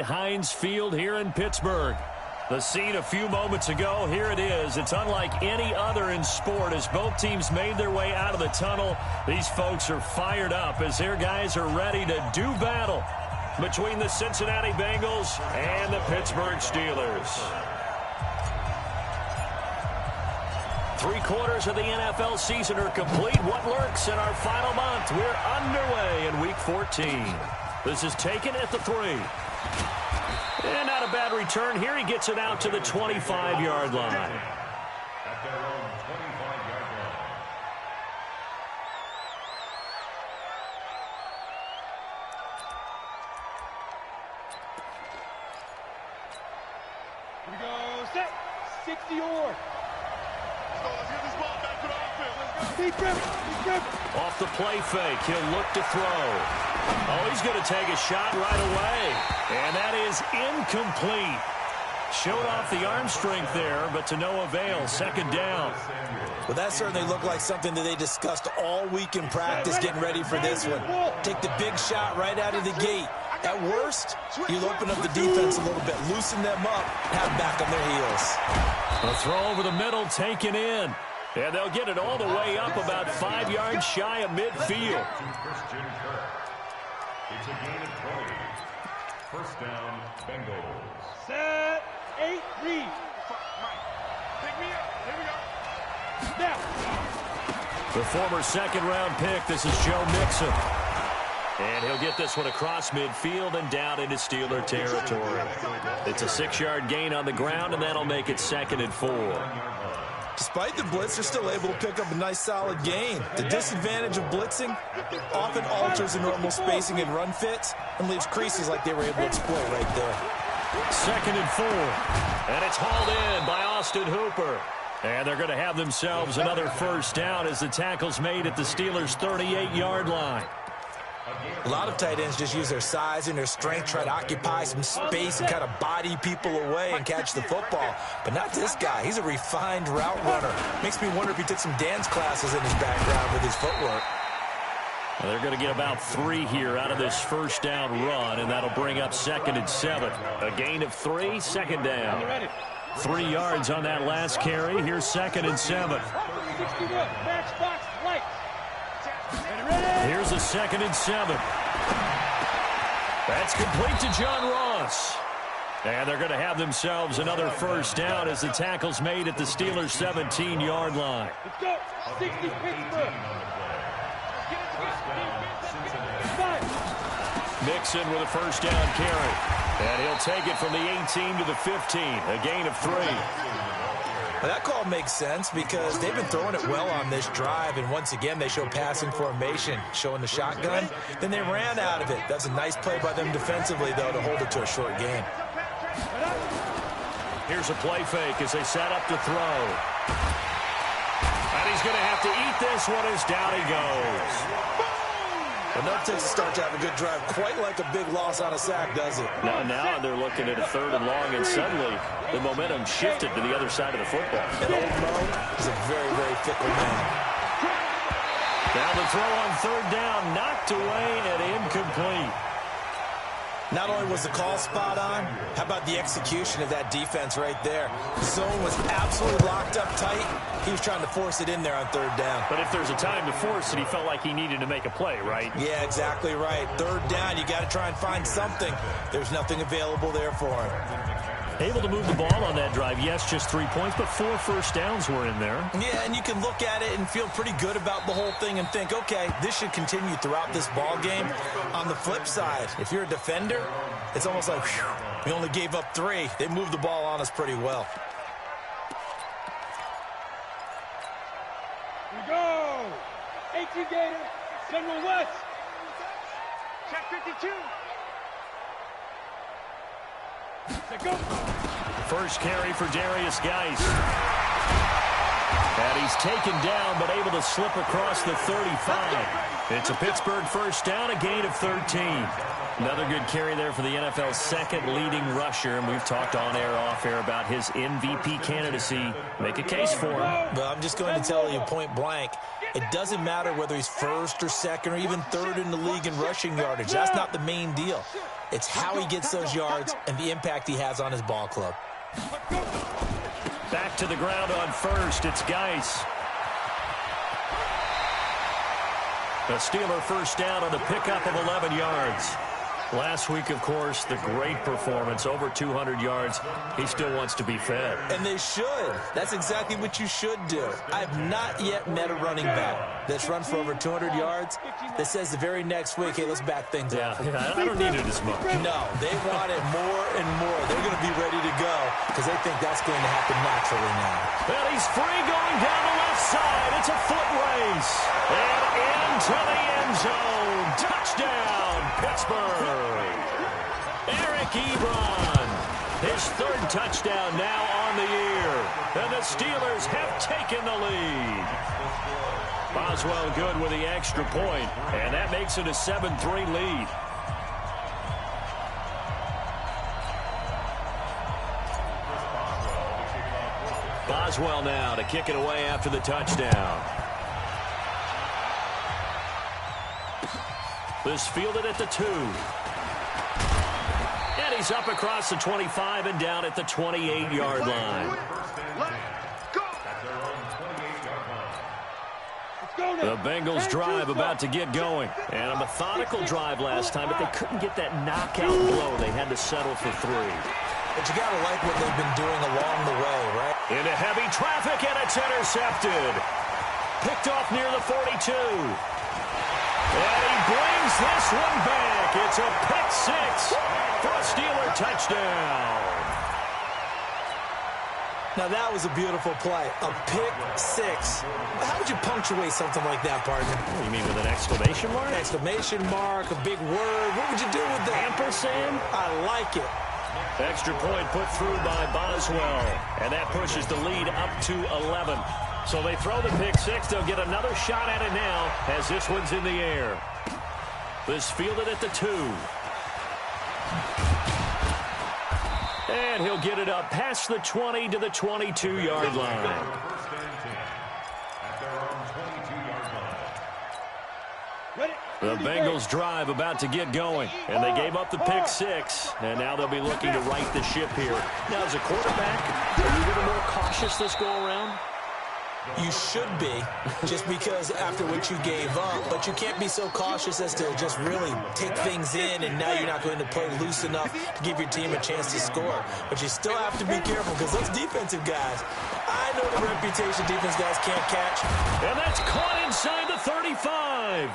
Heinz Field here in Pittsburgh. The scene a few moments ago, here it is. It's unlike any other in sport. As both teams made their way out of the tunnel, these folks are fired up as their guys are ready to do battle between the Cincinnati Bengals and the Pittsburgh Steelers. 3/4 of the NFL season are complete. What lurks in our final month? We're underway in Week 14. This is taken at the 3. And not a bad return here. He gets it out to the 25-yard line. At their own 25-yard line. Here we go. Set. 60 or. Let's get this ball back to the offense. Let's go. Deep grip. Off the play fake, he'll look to throw. Oh, he's going to take a shot right away. And that is incomplete. Showed off the arm strength there, but to no avail. Second down. Well, that certainly looked like something that they discussed all week in practice getting ready for this one. Take the big shot right out of the gate. At worst, you'll open up the defense a little bit, loosen them up, have them back on their heels. A throw over the middle taken in. And they'll get it all the way up about 5 yards shy of midfield. It's a gain of 20. First down, Bengals. Set. 8. Read. Pick me up. Here we go. Now. The former second-round pick, this is Joe Mixon. And he'll get this one across midfield and down into Steeler territory. It's a 6-yard gain on the ground, and that'll make it 2nd and 4. Despite the blitz, they're still able to pick up a nice solid gain. The disadvantage of blitzing often alters the normal spacing and run fits and leaves creases like they were able to exploit right there. 2nd and 4. And it's hauled in by Austin Hooper. And they're going to have themselves another first down as the tackle's made at the Steelers' 38-yard line. A lot of tight ends just use their size and their strength, try to occupy some space and kind of body people away and catch the football. But not this guy. He's a refined route runner. Makes me wonder if he took some dance classes in his background with his footwork. Well, they're going to get about 3 here out of this first down run, and that'll bring up 2nd and 7. A gain of 3, 2nd down. 3 yards on that last carry. Here's 2nd and 7. Matchbox light. Here's a 2nd and 7. That's complete to John Ross. And they're going to have themselves another first down as the tackle's made at the Steelers' 17-yard line. Let's go. 60 Pittsburgh. Mixon with a first down carry. And he'll take it from the 18 to the 15. A gain of 3. Well, that call makes sense because they've been throwing it well on this drive, and once again they show passing formation, showing the shotgun. Then they ran out of it. That's a nice play by them defensively, though, to hold it to a short gain. Here's a play fake as they set up to throw. And he's going to have to eat this one as down he goes. Enough takes a start to have a good drive, quite like a big loss on a sack, does it? Now they're looking at a 3rd and long, and suddenly the momentum shifted to the other side of the football. And old Mo is a very, very fickle man. Now the throw on 3rd down, knocked away and incomplete. Not only was the call spot on, how about the execution of that defense right there? The zone was absolutely locked up tight. He was trying to force it in there on 3rd down. But if there's a time to force it, he felt like he needed to make a play, right? Yeah, exactly right. 3rd down, you got to try and find something. There's nothing available there for him. Able to move the ball on that drive. Yes, just 3 points, but 4 first downs were in there. Yeah, and you can look at it and feel pretty good about the whole thing and think, okay, this should continue throughout this ball game. On the flip side, if you're a defender, it's almost like, whew, we only gave up 3. They moved the ball on us pretty well. Here we go. 18 Gator. General West. Check 52. Go. First carry for Darius Geis. And he's taken down, but able to slip across the 35. It's a Pittsburgh first down, a gain of 13. Another good carry there for the NFL's second leading rusher, and we've talked on air, off air about his MVP candidacy. Make a case for him. Well, I'm just going to tell you point blank, it doesn't matter whether he's first or second or even third in the league in rushing yardage. That's not the main deal. It's how he gets those yards and the impact he has on his ball club. Back to the ground on first. It's Geis. A Steeler first down on the pickup of 11 yards. Last week, of course, the great performance, over 200 yards. He still wants to be fed. And they should. That's exactly what you should do. I've not yet met a running back that's run for over 200 yards that says the very next week, hey, let's back things up. Yeah, I don't need it as much. No, they want it more and more. They're going to be ready to go because they think that's going to happen naturally now. Well, he's free going down the left side. It's a foot race. And into the end zone. Touchdown, Pittsburgh. Eric Ebron, his third touchdown now on the year. And the Steelers have taken the lead. Boswell good with the extra point, and that makes it a 7-3 lead. Boswell now to kick it away after the touchdown. This fielded at the 2. And he's up across the 25 and down at the 28-yard line. The Bengals drive about to get going. And a methodical drive last time, but they couldn't get that knockout blow. They had to settle for 3. But you got to like what they've been doing along the way, right? Into heavy traffic, and it's intercepted. Picked off near the 42. And he brings this one back. It's a pick 6 for a Steeler touchdown. Now, that was a beautiful play. A pick 6. How would you punctuate something like that, partner? You mean with an exclamation mark? Exclamation mark, a big word. What would you do with that? Ampersand? I like it. Extra point put through by Boswell. And that pushes the lead up to 11. So they throw the pick 6. They'll get another shot at it now as this one's in the air. This fielded at the 2. And he'll get it up past the 20 to the 22-yard line. The Bengals drive about to get going. And they gave up the pick 6. And now they'll be looking to right the ship here. Now, as a quarterback, are you a little more cautious this go-around? You should be, just because after what you gave up, but you can't be so cautious as to just really take things in, and now you're not going to play loose enough to give your team a chance to score. But you still have to be careful because those defensive guys, I know the reputation defense guys can't catch. And that's caught inside the 35.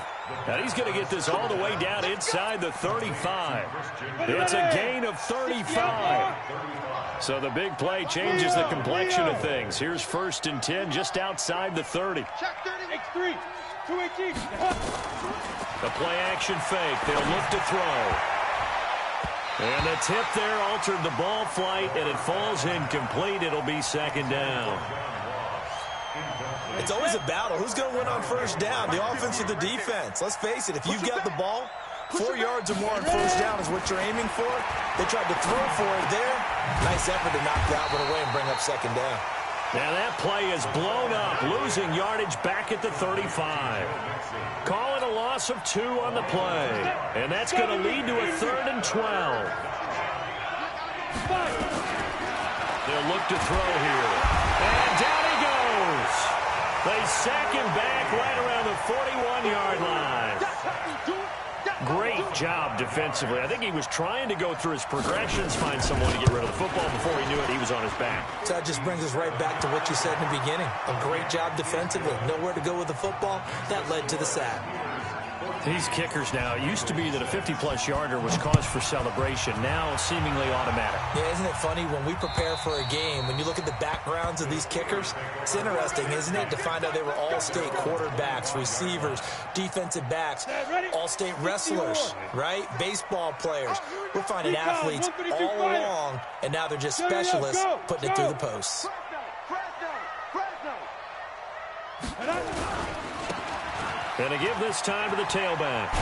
And he's going to get this all the way down inside the 35. It's a gain of 35. So the big play changes the complexion of things. Here's 1st and 10 just outside the 30. X3, 218. The play action fake. They'll look to throw. And the tip there altered the ball flight, and it falls incomplete. It'll be 2nd down. It's always a battle. Who's going to win on 1st down, the offense or the defense? Let's face it, if you've got the ball, 4 yards or more on 1st down is what you're aiming for. They tried to throw for it there. Nice effort to knock that one away and bring up 2nd down. Now that play is blown up, losing yardage back at the 35. Call it a loss of 2 on the play. And that's going to lead to a 3rd and 12. They'll look to throw here. And down he goes. They sack him back right around the 41-yard line. Great job defensively. I think he was trying to go through his progressions, find someone to get rid of the football. Before he knew it, he was on his back. So that just brings us right back to what you said in the beginning. A great job defensively. Nowhere to go with the football. That led to the sack. These kickers now, it used to be that a 50-plus yarder was cause for celebration. Now seemingly automatic. Yeah, isn't it funny when we prepare for a game, when you look at the backgrounds of these kickers, it's interesting, isn't it, to find out they were all-state quarterbacks, receivers, defensive backs, all-state wrestlers, right? Baseball players. We're finding athletes all along, and now they're just specialists putting it through the posts. Gonna give this time to the tailback.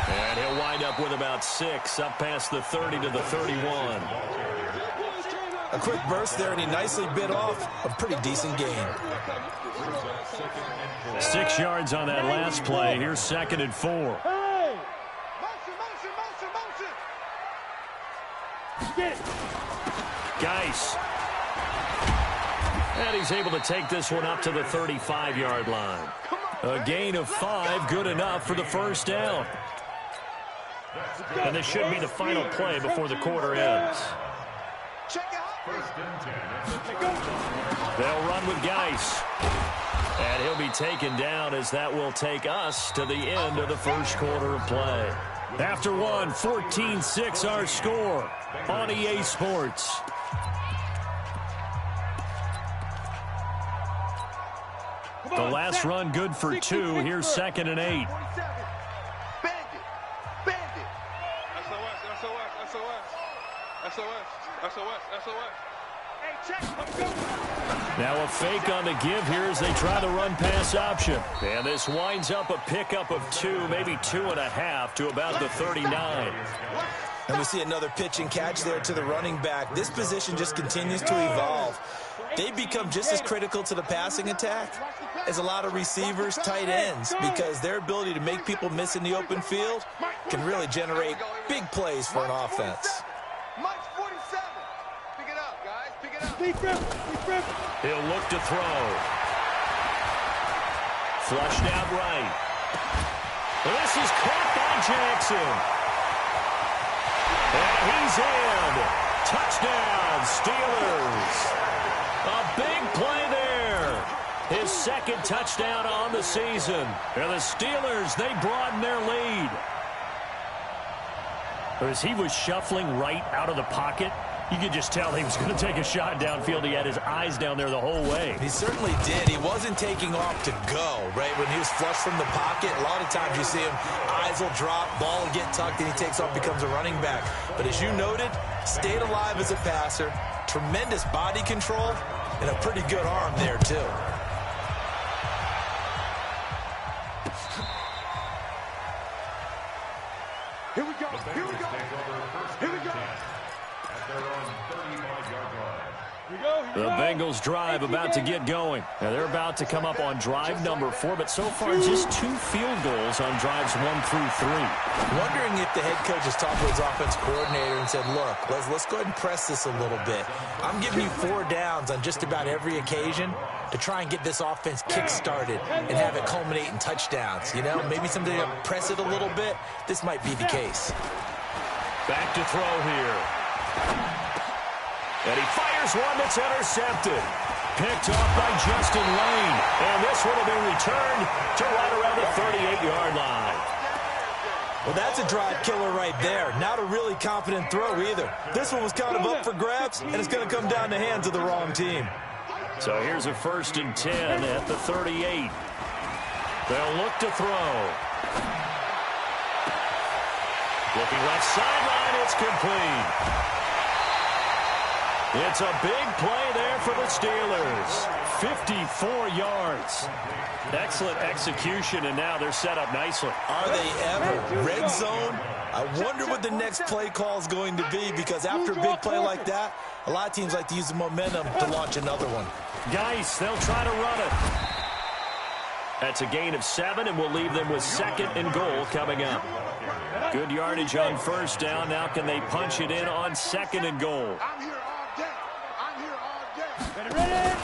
And he'll wind up with about 6, up past the 30 to the 31. A quick burst there, and he nicely bit off a pretty decent gain. 6 yards on that last play. Here's 2nd and 4. Hey! Get it. Geis. And he's able to take this one up to the 35-yard line. A gain of 5, good enough for the first down. And this should be the final play before the quarter ends. They'll run with Geis. And he'll be taken down as that will take us to the end of the first quarter of play. After one, 14-6 our score on EA Sports. The last run good for 2. Here's 2nd and 8. Now a fake on the give here as they try the run-pass option. And this winds up a pickup of 2, maybe 2.5 to about the 39. And we see another pitch and catch there to the running back. This position just continues to evolve. They become just as critical to the passing attack as a lot of receivers, tight ends, because their ability to make people miss in the open field can really generate big plays for an offense. He'll look to throw. Flushed out right. This is caught by Jackson. And he's in. Touchdown, Steelers. A big play there. His 2nd touchdown on the season. And the Steelers, they broaden their lead. As he was shuffling right out of the pocket, you could just tell he was going to take a shot downfield. He had his eyes down there the whole way. He certainly did. He wasn't taking off to go, right? When he was flushed from the pocket, a lot of times you see him, eyes will drop, ball will get tucked, and he takes off, becomes a running back. But as you noted, stayed alive as a passer, tremendous body control, and a pretty good arm there, too. Here we go. Here we go. Here we go. The Bengals drive about to get going. Now they're about to come up on drive number 4, but so far just 2 field goals on drives 1 through 3. Wondering if the head coach has talked to his offense coordinator and said, look, let's go ahead and press this a little bit. I'm giving you 4 downs on just about every occasion to try and get this offense kick-started and have it culminate in touchdowns. You know, maybe something to press it a little bit. This might be the case. Back to throw here. And he fires one that's intercepted. Picked off by Justin Lane. And this one will be returned to right around the 38-yard line. Well, that's a drive killer right there. Not a really confident throw either. This one was kind of up for grabs, and it's going to come down the hands of the wrong team. So here's a 1st and 10 at the 38. They'll look to throw. Looking left sideline, it's complete. It's a big play there for the Steelers. 54 yards. Excellent execution, and now they're set up nicely. Are they ever? Red zone? I wonder what the next play call is going to be, because after a big play like that, a lot of teams like to use the momentum to launch another one. Geis, they'll try to run it. That's a gain of 7, and we'll leave them with 2nd and goal coming up. Good yardage on 1st down. Now can they punch it in on 2nd and goal? I'm here all day. I'm here all day. Ready?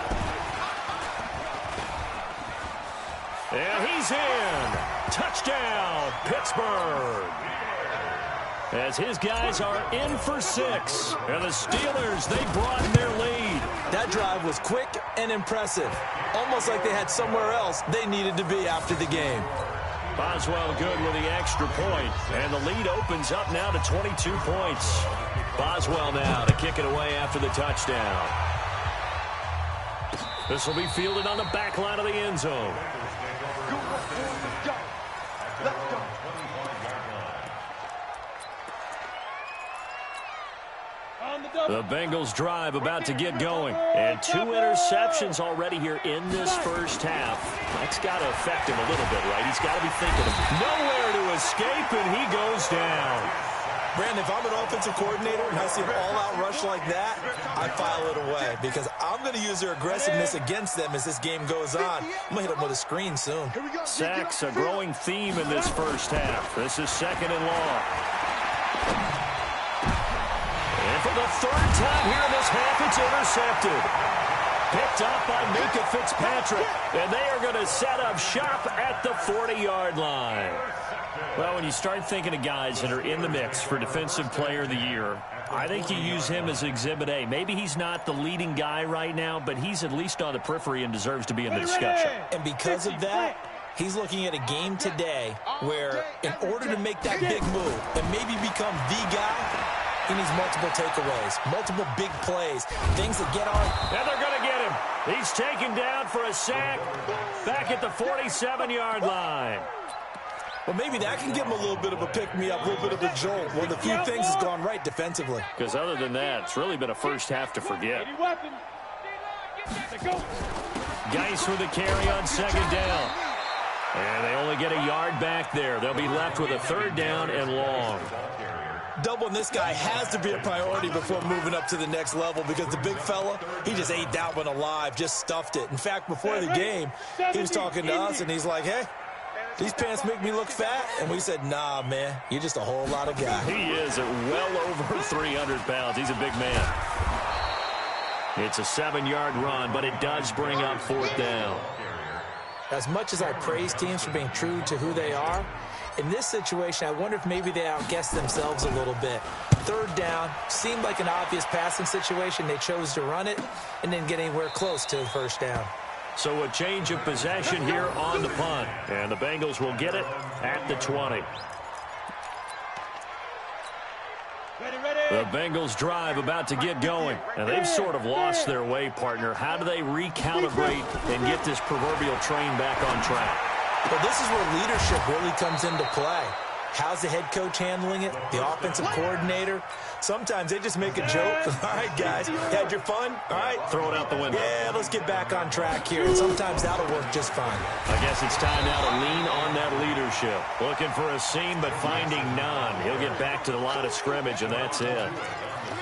And he's in. Touchdown, Pittsburgh. As his guys are in for 6. And the Steelers, they broaden their lead. That drive was quick and impressive. Almost like they had somewhere else they needed to be after the game. Boswell good with the extra point. And the lead opens up now to 22 points. Boswell now to kick it away after the touchdown. This will be fielded on the back line of the end zone. Let's go. The Bengals drive about to get going. And 2 interceptions already here in this first half. That's got to affect him a little bit, right? He's got to be thinking of nowhere to escape, and he goes down. Brandon, if I'm an offensive coordinator and I see an all-out rush like that, I file it away because I'm going to use their aggressiveness against them as this game goes on. I'm going to hit them with a screen soon. Sacks, a growing theme in this first half. This is 2nd and long. And for the 3rd time here in this half, it's intercepted. Picked up by Minka Fitzpatrick. And they are going to set up shop at the 40-yard line. Well, when you start thinking of guys that are in the mix for Defensive Player of the Year, I think you use him as Exhibit A. Maybe he's not the leading guy right now, but he's at least on the periphery and deserves to be in the discussion. And because of that, he's looking at a game today where in order to make that big move and maybe become the guy, he needs multiple takeaways, multiple big plays, things that get on. And they're going to get him. He's taken down for a sack back at the 47-yard line. Well, maybe that can give him a little bit of a pick-me-up, a little bit of a jolt. One of the few things has gone right defensively. Because other than that, it's really been a first half to forget. Geis with a carry on 2nd down. And they only get a yard back there. They'll be left with a 3rd down and long. Doubling this guy has to be a priority before moving up to the next level because the big fella, he just ate that one alive, just stuffed it. In fact, before the game, he was talking to us, and he's like, hey, these pants make me look fat. And we said, nah, man, you're just a whole lot of guy. He is at well over 300 pounds. He's a big man. It's a 7-yard run, but it does bring up 4th down. As much as I praise teams for being true to who they are, in this situation, I wonder if maybe they outguessed themselves a little bit. 3rd down, seemed like an obvious passing situation. They chose to run it and didn't get anywhere close to the 1st down. So a change of possession here on the punt. And the Bengals will get it at the 20. The Bengals drive about to get going. And they've sort of lost their way, partner. How do they recalibrate and get this proverbial train back on track? Well, this is where leadership really comes into play. How's the head coach handling it? The offensive coordinator? Sometimes they just make a joke. All right, guys, had your fun? All right. Throw it out the window. Yeah, let's get back on track here. And sometimes that'll work just fine. I guess it's time now to lean on that leadership. Looking for a seam, but finding none. He'll get back to the line of scrimmage, and that's it.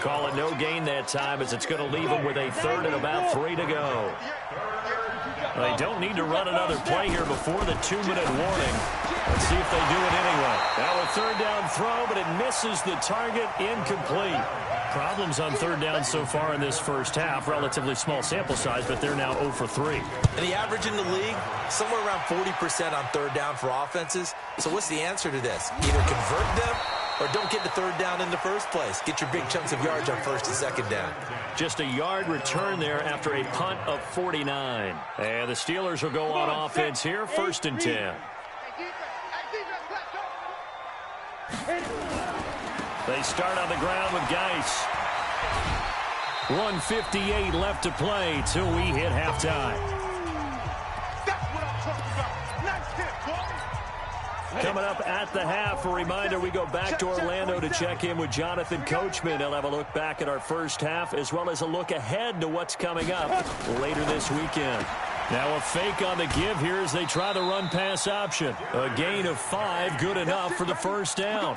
Call it no gain that time as it's going to leave him with a 3rd and about 3 to go. They don't need to run another play here before the 2-minute warning. Let's see if they do it anyway. Now a 3rd down throw, but it misses the target, incomplete. Problems on 3rd down so far in this first half. Relatively small sample size, but they're now 0 for 3. And the average in the league, somewhere around 40% on 3rd down for offenses. So what's the answer to this? Either convert them or don't get the 3rd down in the first place. Get your big chunks of yards on 1st and 2nd down. Just a yard return there after a punt of 49. And the Steelers will go on offense here, 1st and 10. They start on the ground with Geis. 1:58 left to play till we hit halftime. Coming up at the half, a reminder, we go back to Orlando to check in with Jonathan Coachman. He'll have a look back at our first half as well as a look ahead to what's coming up later this weekend. Now a fake on the give here as they try the run-pass option. A gain of 5, good enough for the 1st down.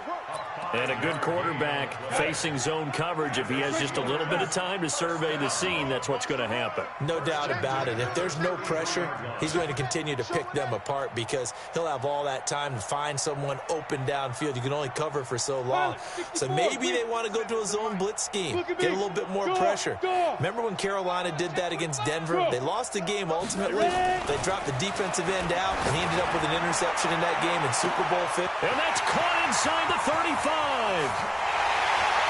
And a good quarterback facing zone coverage. If he has just a little bit of time to survey the scene, that's what's going to happen. No doubt about it. If there's no pressure, he's going to continue to pick them apart because he'll have all that time to find someone open downfield. You can only cover for so long. So maybe they want to go to a zone blitz scheme, get a little bit more pressure. Remember when Carolina did that against Denver? They lost the game ultimately. They dropped the defensive end out, and he ended up with an interception in that game in Super Bowl 50. And that's caught inside the 35.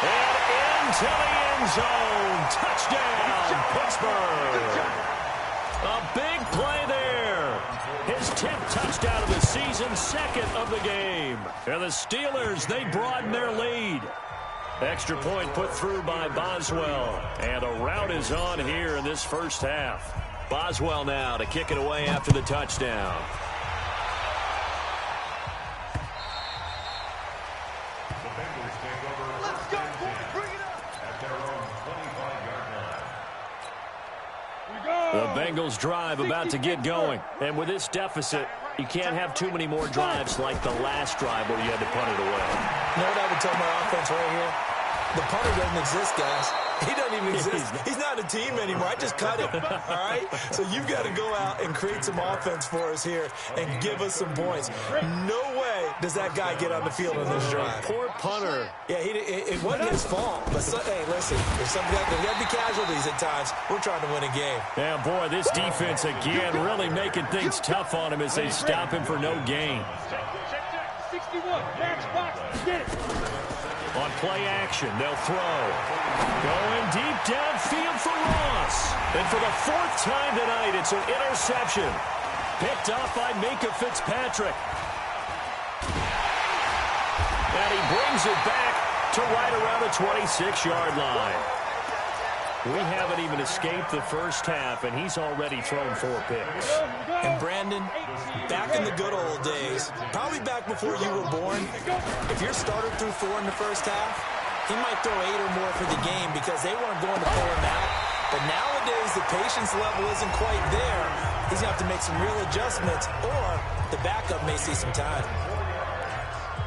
And into the end zone. Touchdown, Pittsburgh. A big play there. His 10th touchdown of the season, 2nd of the game. And the Steelers, they broaden their lead. Extra point put through by Boswell. And a rout is on here in this first half. Boswell now to kick it away after the touchdown. The Bengals drive about to get going. And with this deficit, you can't have too many more drives like the last drive where you had to punt it away. You know what I would tell my offense right here? The punter doesn't exist, guys. He doesn't even exist. He's not a team anymore. I just cut him, all right? So you've got to go out and create some offense for us here and give us some points. No way does that guy get on the field on this drive. Poor punter. Yeah, it wasn't his fault. But, hey, listen, there's got to be casualties at times. We're trying to win a game. Yeah, boy, this defense again really making things tough on him as they stop him for no gain. 61, match box, get it. On play action, they'll throw. Going deep downfield for Ross. And for the fourth time tonight, it's an interception. Picked off by Minka Fitzpatrick. And he brings it back to right around the 26-yard line. We haven't even escaped the first half, and he's already thrown 4 picks. And Brandon, back in the good old days, probably back before you were born, if your starter threw 4 in the first half, he might throw 8 or more for the game because they weren't going to pull him out. But nowadays, the patience level isn't quite there. He's going to have to make some real adjustments, or the backup may see some time.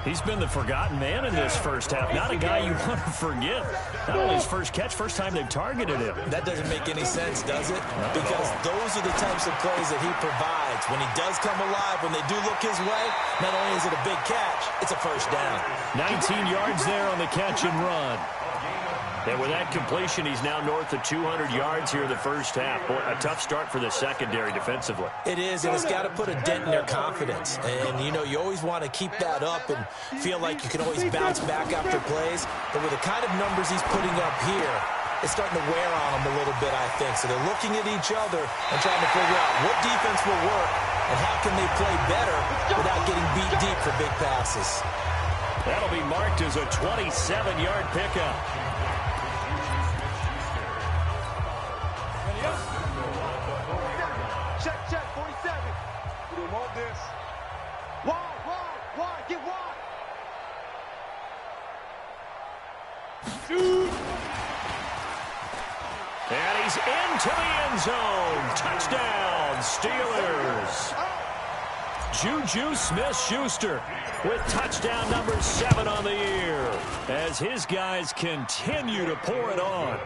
He's been the forgotten man in this first half. Not a guy you want to forget. Not only his first catch, first time they've targeted him. That doesn't make any sense, does it? Because those are the types of plays that he provides. When he does come alive, when they do look his way, not only is it a big catch, it's a first down. 19 yards there on the catch and run. And with that completion, he's now north of 200 yards here in the first half. Boy, a tough start for the secondary defensively. It is, and it's got to put a dent in their confidence. And, you know, you always want to keep that up and feel like you can always bounce back after plays. But with the kind of numbers he's putting up here, it's starting to wear on them a little bit, I think. So they're looking at each other and trying to figure out what defense will work and how can they play better without getting beat deep for big passes. That'll be marked as a 27-yard pickup. Check, 47. We don't want this. Wide, get wide. Shoot. And he's into the end zone. Touchdown, Steelers. Juju Smith-Schuster with touchdown number 7 on the year as his guys continue to pour it on.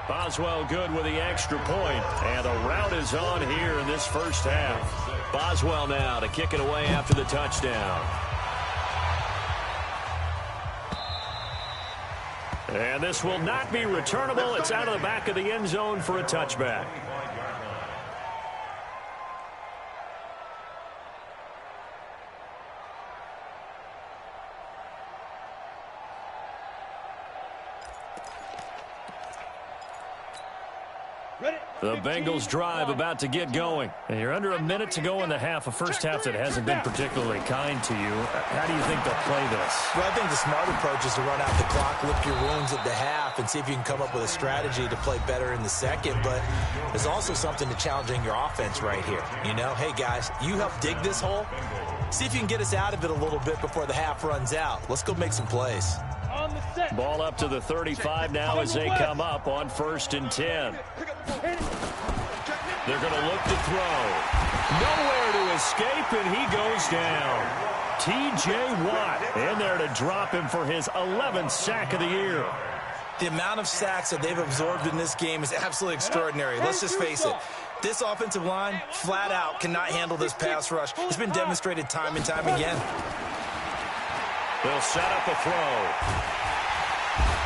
Boswell good with the extra point, and the route is on here in this first half. Boswell now to kick it away after the touchdown. And this will not be returnable. It's out of the back of the end zone for a touchback. The Bengals drive about to get going. And you're under a minute to go in the half, a first half that hasn't been particularly kind to you. How do you think they'll play this? Well, I think the smart approach is to run out the clock, lick your wounds at the half, and see if you can come up with a strategy to play better in the second. But there's also something to challenging your offense right here. You know, hey, guys, you help dig this hole. See if you can get us out of it a little bit before the half runs out. Let's go make some plays. Ball up to the 35 now as they come up on 1st and 10. They're going to look to throw. Nowhere to escape, and he goes down. T.J. Watt in there to drop him for his 11th sack of the year. The amount of sacks that they've absorbed in this game is absolutely extraordinary. Let's just face it. This offensive line, flat out, cannot handle this pass rush. It's been demonstrated time and time again. They'll set up a throw.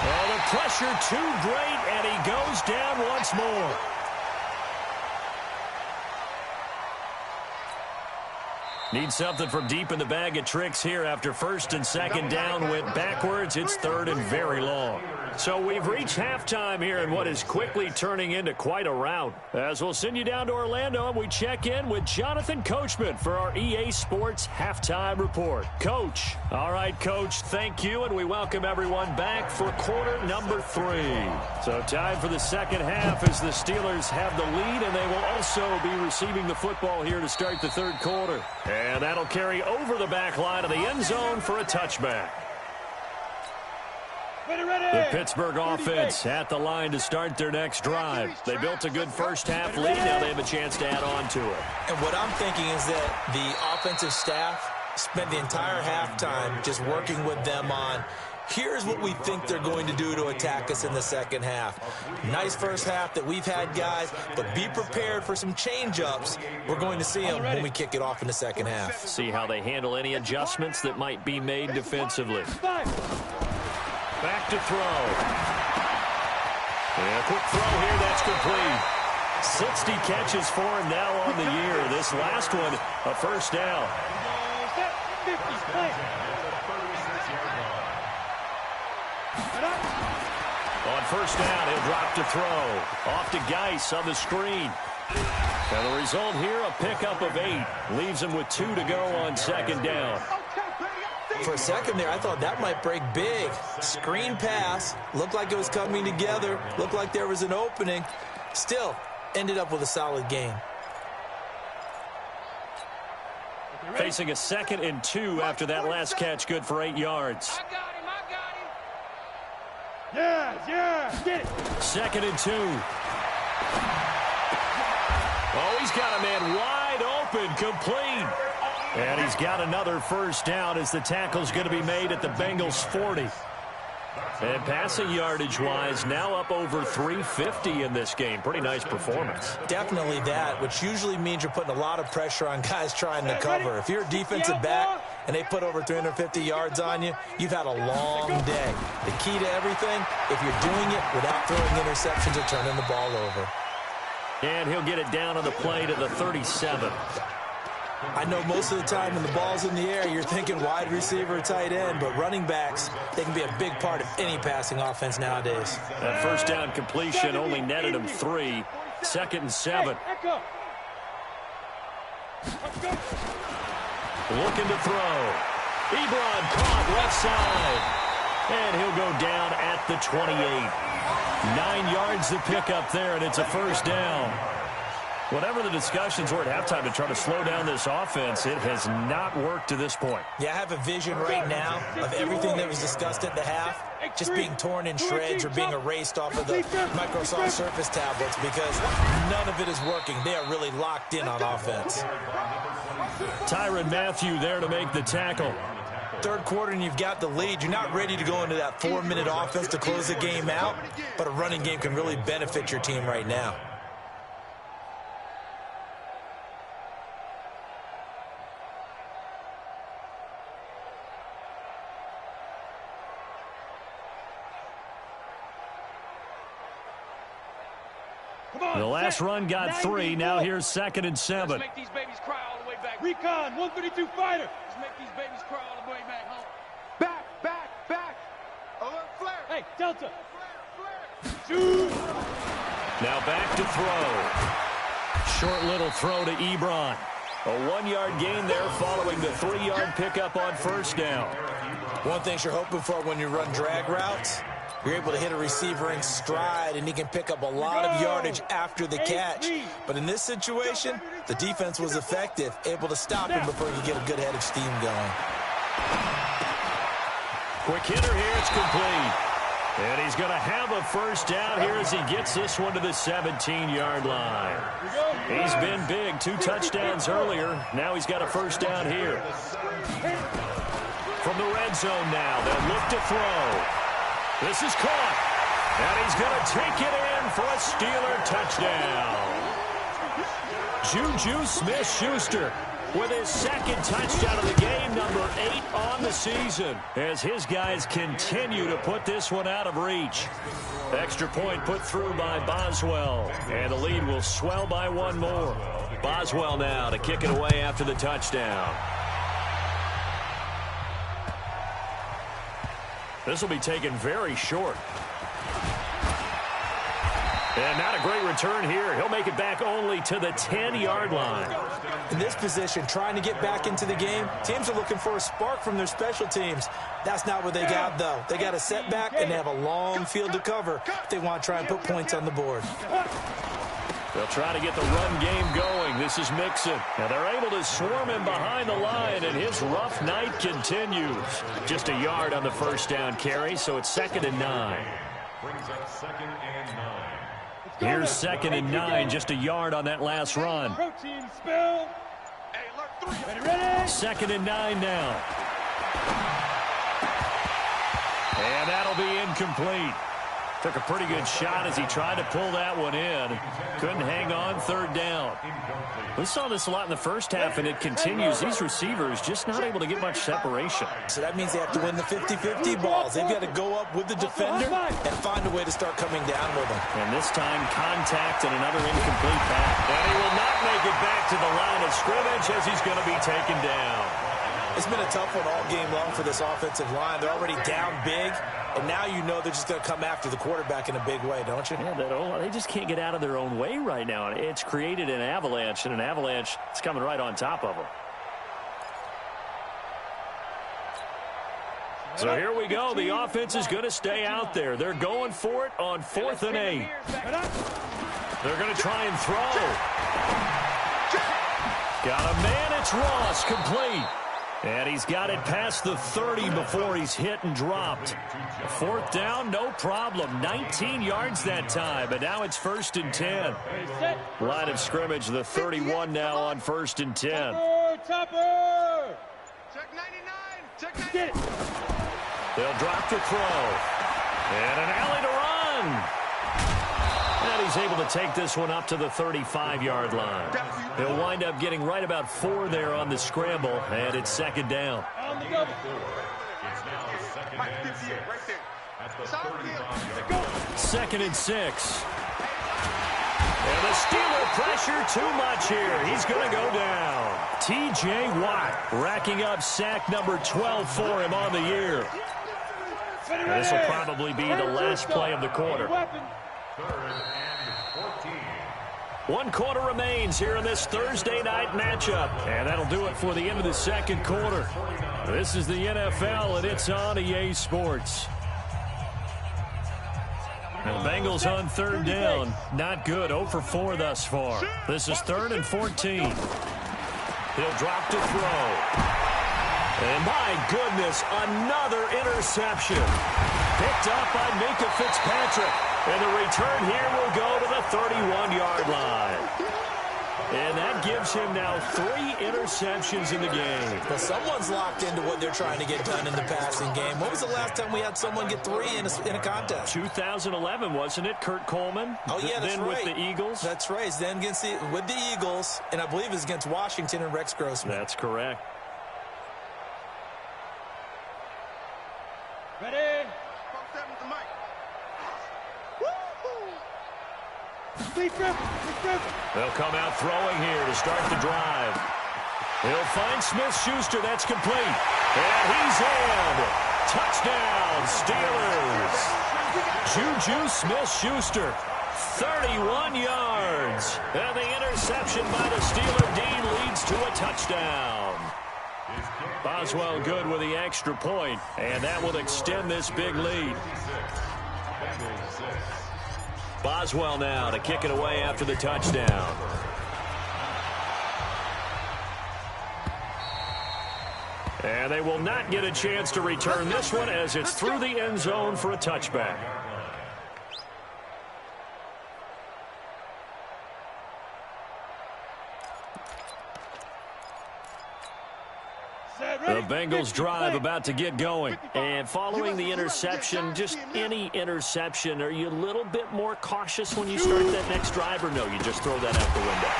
Oh, the pressure too great, and he goes down once more. Need something from deep in the bag of tricks here after 1st and 2nd down went backwards. It's 3rd and very long. So we've reached halftime here in what is quickly turning into quite a rout. As we'll send you down to Orlando, and we check in with Jonathan Coachman for our EA Sports Halftime Report. Coach. All right, Coach, thank you, and we welcome everyone back for quarter number 3. So time for the second half as the Steelers have the lead, and they will also be receiving the football here to start the 3rd quarter. And that'll carry over the back line of the end zone for a touchback. The Pittsburgh offense at the line to start their next drive. They built a good first-half lead. Now they have a chance to add on to it. And what I'm thinking is that the offensive staff spent the entire halftime just working with them on, here's what we think they're going to do to attack us in the second half. Nice first half that we've had, guys, but be prepared for some change-ups. We're going to see them when we kick it off in the second half. See how they handle any adjustments that might be made defensively. Back to throw. And a quick throw here, that's complete. 60 catches for him now on the year. This last one, a first down. On first down, he'll drop to throw. Off to Geis on the screen. And the result here, a pickup of 8. Leaves him with 2 to go on second down. For a second there, I thought that might break big. Screen pass. Looked like it was coming together. Looked like there was an opening. Still, ended up with a solid game. Facing a 2nd and 2 after that last catch, good for 8 yards. Yeah, get it. 2nd and 2. Oh, he's got a man wide open, complete. And he's got another first down as the tackle's going to be made at the Bengals 40. And passing yardage-wise, now up over 350 in this game. Pretty nice performance. Definitely that, which usually means you're putting a lot of pressure on guys trying to cover. If you're a defensive back and they put over 350 yards on you, you've had a long day. The key to everything, if you're doing it without throwing interceptions or turning the ball over. And he'll get it down on the play to the 37. I know most of the time when the ball's in the air, you're thinking wide receiver, tight end, but running backs, they can be a big part of any passing offense nowadays. That first down completion only netted him 3. 2nd and 7. Looking to throw. Ebron caught left side. And he'll go down at the 28. 9 yards to pick up there, and it's a first down. Whatever the discussions were at halftime to try to slow down this offense, it has not worked to this point. Yeah, I have a vision right now of everything that was discussed at the half just being torn in shreds or being erased off of the Microsoft Surface tablets because none of it is working. They are really locked in on offense. Tyrann Mathieu there to make the tackle. Third quarter and you've got the lead. You're not ready to go into that 4-minute offense to close the game out, but a running game can really benefit your team right now. The last run got 3. Now here's 2nd and 7. Let's make these babies cry all the way back. Recon, 132 fighter. Let's make these babies cry all the way back home. Back. Alert flare. Hey, Delta. Flare. Shoot. Now back to throw. Short little throw to Ebron. A 1-yard gain there following the 3-yard pickup on first down. One thing you're hoping for when you run drag routes, you're able to hit a receiver in stride, and he can pick up a lot of yardage after the catch. But in this situation, the defense was effective, able to stop him before you get a good head of steam going. Quick hitter here, it's complete. And he's going to have a first down here as he gets this one to the 17-yard line. He's been big, 2 touchdowns earlier. Now he's got a first down here. From the red zone now, they'll look to throw. This is caught, and he's going to take it in for a Steeler touchdown. Juju Smith-Schuster with his 2nd touchdown of the game, number 8 on the season, as his guys continue to put this one out of reach. Extra point put through by Boswell, and the lead will swell by 1 more. Boswell now to kick it away after the touchdown. This will be taken very short. And not a great return here. He'll make it back only to the 10-yard line. In this position, trying to get back into the game, teams are looking for a spark from their special teams. That's not what they got, though. They got a setback, and they have a long field to cover if they want to try and put points on the board. They'll try to get the run game going. This is Mixon. Now they're able to swarm him behind the line, and his rough night continues. Just a yard on the first down carry, so it's 2nd and 9. Brings up 2nd and 9. Here's 2nd and 9, just a yard on that last run. Protein spill. Hey, look, 3. Ready? 2nd and 9 now. And that'll be incomplete. Took a pretty good shot as he tried to pull that one in. Couldn't hang on, 3rd down. We saw this a lot in the first half, and it continues. These receivers just not able to get much separation. So that means they have to win the 50-50 balls. They've got to go up with the defender and find a way to start coming down with them. And this time, contact and another incomplete pass. And he will not make it back to the line of scrimmage as he's going to be taken down. It's been a tough one all game long for this offensive line. They're already down big, and now you know they're just going to come after the quarterback in a big way, don't you? Yeah, they just can't get out of their own way right now. It's created an avalanche, and an avalanche is coming right on top of them. So here we go. The offense is going to stay out there. They're going for it on 4th and 8. They're going to try and throw. Got a man. It's Ross, complete. And he's got it past the 30 before he's hit and dropped. 4th down, no problem. 19 yards that time, and now it's 1st and 10. Line of scrimmage, the 31 now on 1st and 10. Topper! Check 99! Check 99! They'll drop the throw. And an alley to run. And he's able to take this one up to the 35-yard line. He'll wind up getting right about 4 there on the scramble, and it's 2nd down. On the double. It's now 2nd and 6. At the 35-yard line. 2nd and 6. And the Steeler pressure too much here. He's going to go down. T.J. Watt racking up sack number 12 for him on the year. And this will probably be the last play of the quarter. 3rd and 14. 1 quarter remains here in this Thursday night matchup. And that'll do it for the end of the 2nd quarter. This is the NFL, and it's on EA Sports. And the Bengals on 3rd down. Not good. 0 for 4 thus far. This is 3rd and 14. He'll drop to throw. And my goodness, another interception. Picked up by Minkah Fitzpatrick. And the return here will go to the 31-yard line. And that gives him now 3 interceptions in the game. But someone's locked into what they're trying to get done in the passing game. When was the last time we had someone get 3 in a contest? 2011, wasn't it? Kurt Coleman. Oh, yeah, that's then right. with the Eagles. That's right. Then with the Eagles, and I believe it's against Washington and Rex Grossman. That's correct. Ready? They'll come out throwing here to start the drive. He'll find Smith-Schuster. That's complete. And he's in. Touchdown, Steelers. Juju Smith-Schuster, 31 yards. And the interception by the Steeler D leads to a touchdown. Boswell good with the extra point, and that will extend this big lead. Boswell now to kick it away after the touchdown. And they will not get a chance to return this one as it's through the end zone for a touchback. The Bengals drive about to get going. And following the interception, just any interception, are you a little bit more cautious when you start that next drive, or no, you just throw that out the window?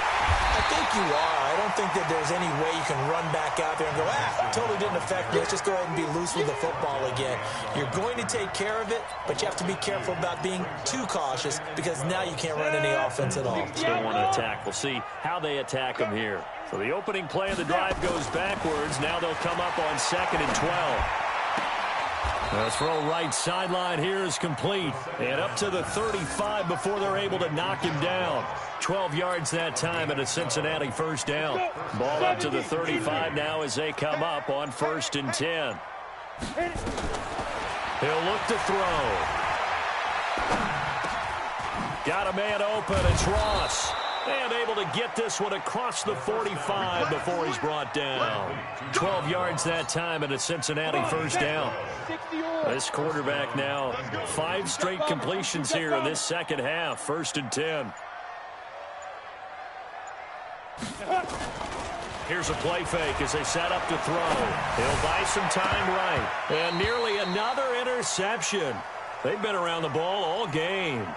I think you are. I don't think that there's any way you can run back out there and go, it totally didn't affect me. Let's just go ahead and be loose with the football again. You're going to take care of it, but you have to be careful about being too cautious because now you can't run any offense at all. Still want to attack. We'll see how they attack them here. So the opening play of the drive goes backwards. Now they'll come up on 2nd and 12. The throw right sideline here is complete. And up to the 35 before they're able to knock him down. 12 yards that time and a Cincinnati first down. Ball up to the 35 now as they come up on 1st and 10. He'll look to throw. Got a man open. It's Ross. And able to get this one across the 45 before he's brought down. 12 yards that time and a Cincinnati first down. This quarterback now 5 straight completions here in this second half. 1st and 10. Here's a play fake as they set up to throw. He'll buy some time right. And nearly another interception. They've been around the ball all game.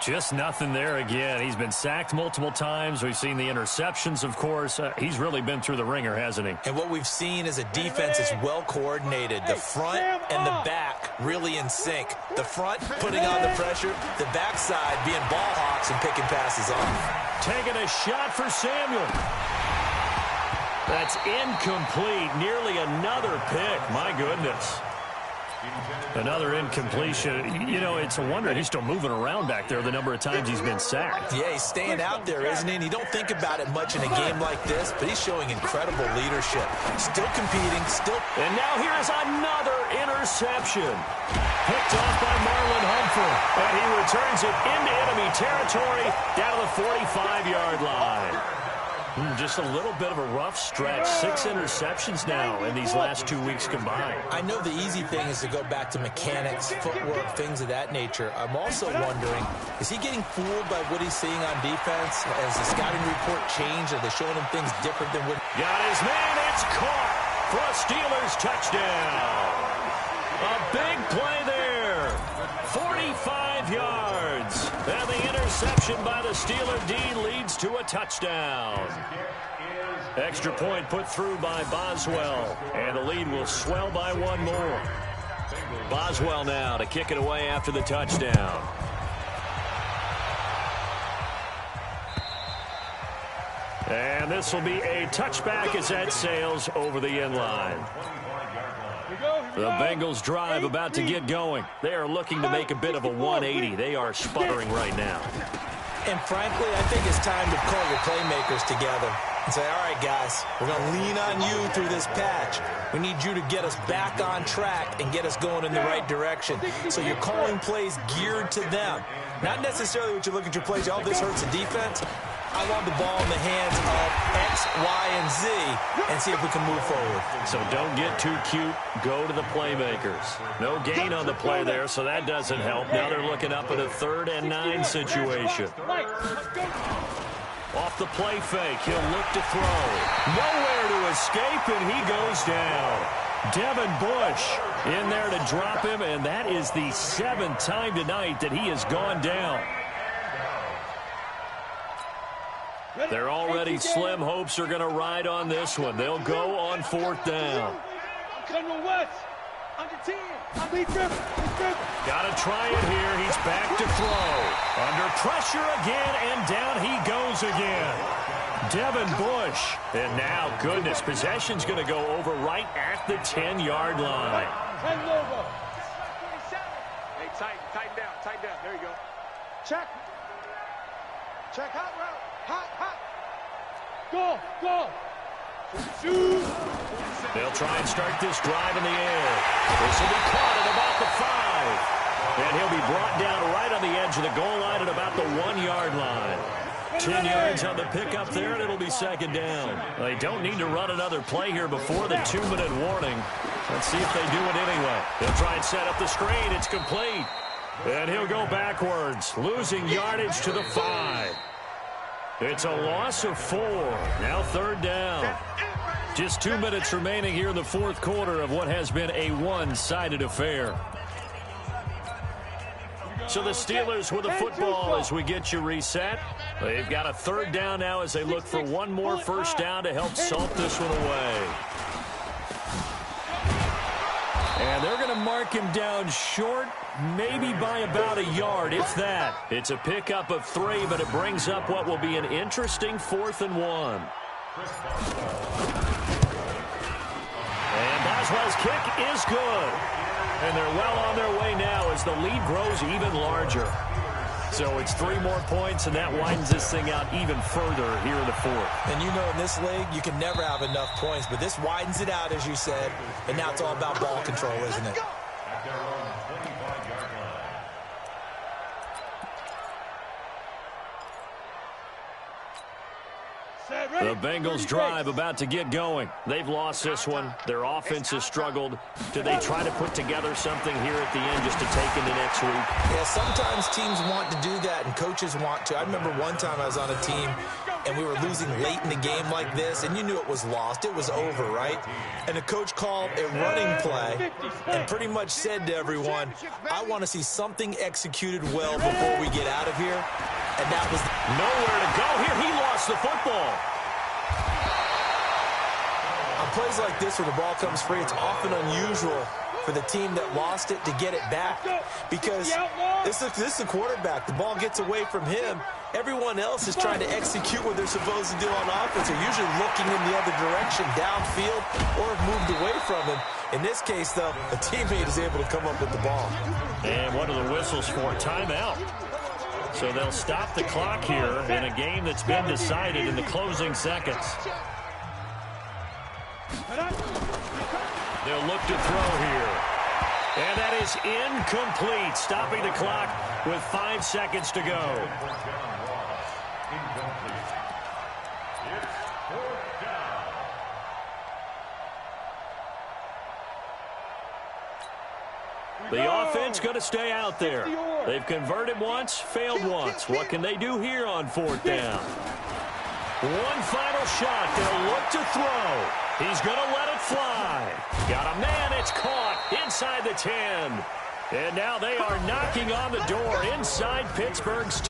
Just nothing there again. He's been sacked multiple times. We've seen the interceptions, of course. He's really been through the ringer, hasn't he? And what we've seen is a defense that's well coordinated. The front and the back really in sync. The front putting on the pressure. The backside being ball hawks and picking passes off. Taking a shot for Samuel. That's incomplete. Nearly another pick. My goodness. Another incompletion. You know, it's a wonder he's still moving around back there the number of times he's been sacked. Yeah, he's staying out there, isn't he? And you don't think about it much in a game like this, but he's showing incredible leadership. Still competing, still... And now here's another interception. Picked off by Marlon Humphrey. And he returns it into enemy territory down to the 45-yard line. Just a little bit of a rough stretch. 6 interceptions now in these last 2 weeks combined. I know the easy thing is to go back to mechanics, footwork, things of that nature. I'm also wondering, is he getting fooled by what he's seeing on defense? Has the scouting report changed? Are they showing him things different than what... Got his man. It's caught for a Steelers touchdown. A big play there. 45 yards. And the interception by the Steeler D leads to a touchdown. Extra point put through by Boswell. And the lead will swell by 1 more. Boswell now to kick it away after the touchdown. And this will be a touchback as that sails over the end line. The Bengals drive about to get going. They are looking to make a bit of a 180. They are sputtering right now. And frankly, I think it's time to call your playmakers together and say, all right, guys, we're going to lean on you through this patch. We need you to get us back on track and get us going in the right direction. So you're calling plays geared to them. Not necessarily what you look at your plays, oh, this hurts the defense. I want the ball in the hands of X, Y, and Z and see if we can move forward. So don't get too cute. Go to the playmakers. No gain on the play there, so that doesn't help. Now they're looking up at a 3rd and 9 situation. Off the play fake, he'll look to throw. Nowhere to escape, and he goes down. Devin Bush in there to drop him, and that is the 7th time tonight that he has gone down. They're already slim hopes are going to ride on this one. They'll go on 4th down. Got to try it here. He's back to throw. Under pressure again, and down he goes again. Devin Bush. And now, goodness, possession's going to go over right at the 10-yard line. Hey, tighten down. There you go. Check, hot route. Hot. Go. Shoot. They'll try and start this drive in the air. This will be caught at about the 5. And he'll be brought down right on the edge of the goal line at about the 1-yard line. 10 yards on the pickup there, and it'll be 2nd down. They don't need to run another play here before the 2-minute warning. Let's see if they do it anyway. They'll try and set up the screen. It's complete. And he'll go backwards, losing yardage to the 5. It's a loss of 4. Now 3rd down. Just 2 minutes remaining here in the 4th quarter of what has been a one-sided affair. So the Steelers with the football as we get you reset. They've got a 3rd down now as they look for one more first down to help salt this one away. And they're going to mark him down short, maybe by about a yard, if that. It's a pickup of 3, but it brings up what will be an interesting 4th and 1. And Boswell's kick is good. And they're well on their way now as the lead grows even larger. So it's 3 more points, and that widens this thing out even further here in the 4th. And you know in this league, you can never have enough points, but this widens it out, as you said, and now it's all about ball control, isn't it? The Bengals drive about to get going. They've lost this one. Their offense has struggled. Do they try to put together something here at the end just to take into next week? Yeah, sometimes teams want to do that and coaches want to. I remember one time I was on a team and we were losing late in the game like this, and you knew it was lost. It was over, right? And the coach called a running play and pretty much said to everyone, I want to see something executed well before we get out of here. And that was nowhere to go here. He lost the football. On plays like this where the ball comes free, it's often unusual for the team that lost it to get it back, because this is the quarterback. The ball gets away from him. Everyone else is trying to execute what they're supposed to do on offense. They're usually looking in the other direction, downfield, or have moved away from him. In this case, though, a teammate is able to come up with the ball. And what are the whistles for? Timeout. So they'll stop the clock here in a game that's been decided in the closing seconds. They'll look to throw here. And that is incomplete, stopping the clock with 5 seconds to go. The offense going to stay out there. They've converted once, failed once. What can they do here on 4th down? One final shot. They'll look to throw. He's going to let it fly. Got a man. It's caught inside the 10. And now they are knocking on the door inside Pittsburgh's